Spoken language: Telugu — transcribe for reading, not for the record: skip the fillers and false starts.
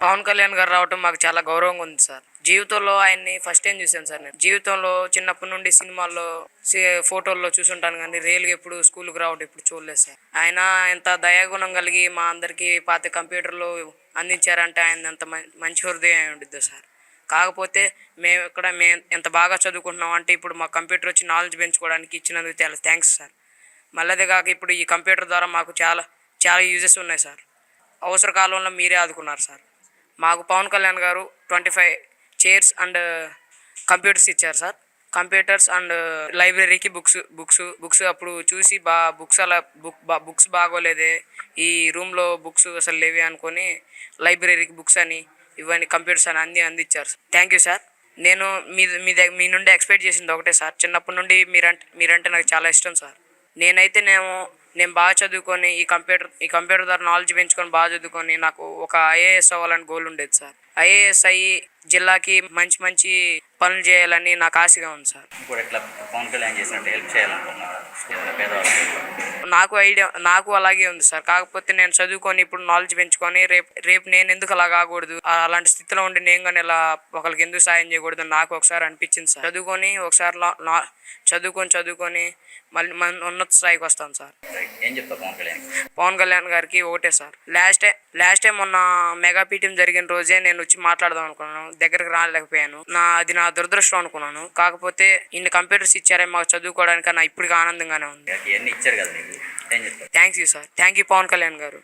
పవన్ కళ్యాణ్ గారు రావటం మాకు చాలా గౌరవంగా ఉంది సార్. జీవితంలో ఆయన్ని ఫస్ట్ టైం చూశాను సార్. నేను జీవితంలో చిన్నప్పటి నుండి సినిమాల్లో ఫోటోల్లో చూసుంటాను కానీ రియల్గా ఎప్పుడు స్కూల్కి రావడం ఎప్పుడు చూడలేదు సార్. ఆయన ఎంత దయాగుణం కలిగి మా అందరికీ పాత కంప్యూటర్లు అందించారంటే ఆయన ఎంత మంచి హృదయం అయి ఉండిద్దో సార్. కాకపోతే మేము ఎంత బాగా చదువుకుంటున్నాం అంటే ఇప్పుడు మా కంప్యూటర్ వచ్చి నాలెడ్జ్ పెంచుకోవడానికి ఇచ్చినందుకు చాలా థ్యాంక్స్ సార్. మళ్ళీ కాక ఇప్పుడు ఈ కంప్యూటర్ ద్వారా మాకు చాలా చాలా యూజెస్ ఉన్నాయి సార్. అవసర కాలంలో మీరే ఆదుకున్నారు సార్. మాకు పవన్ కళ్యాణ్ గారు 25 చైర్స్ అండ్ కంప్యూటర్స్ ఇచ్చారు సార్. కంప్యూటర్స్ అండ్ లైబ్రరీకి బుక్స్ అప్పుడు చూసి బుక్స్ బాగోలేదే, ఈ రూమ్లో బుక్స్ అసలు లేవే అనుకొని లైబ్రరీకి బుక్స్ అని ఇవన్నీ కంప్యూటర్స్ అని అన్నీ అందించారు సార్. Thank you sir. నేను మీ నుండి ఎక్స్పెక్ట్ చేసింది ఒకటే సార్. చిన్నప్పటి నుండి మీరంటే నాకు చాలా ఇష్టం సార్. నేను బాగా చదువుకొని ఈ కంప్యూటర్ ద్వారా నాలెడ్జ్ పెంచుకొని బాగా చదువుకొని నాకు ఒక ఐఏఎస్ అవ్వాలని గోల్ ఉండేది సార్. ఐఏఎస్ అయ్యి జిల్లాకి మంచి మంచి పనులు చేయాలని నాకు ఆశగా ఉంది సార్. నాకు అలాగే ఉంది సార్. కాకపోతే నేను చదువుకొని ఇప్పుడు నాలెడ్జ్ పెంచుకొని రేపు నేను ఎందుకు అలా కాకూడదు, అలాంటి స్థితిలో ఉండి నేను కానీ ఇలా ఒకరికి ఎందుకు సాయం చేయకూడదు నాకు ఒకసారి అనిపించింది సార్. ఒకసారి చదువుకొని మళ్ళీ ఉన్నత స్థాయికి వస్తాను సార్. ఏం చెప్తా పవన్ కళ్యాణ్ గారికి ఒకటే సార్. లాస్ట్ టైం మొన్న మెగా పీటీఎం జరిగిన రోజే నేను వచ్చి మాట్లాడదాం అనుకున్నాను, దగ్గరకు రాలేకపోయాను. అది నా దురదృష్టం అనుకున్నాను. కాకపోతే ఇన్ని కంప్యూటర్స్ ఇచ్చారే మాకు చదువుకోవడానికి, నా ఇప్పటికీ ఆనందంగానే ఉంది. ఇచ్చారు కదా, thanks you sir. Thank you Pavan Kalyan గారు.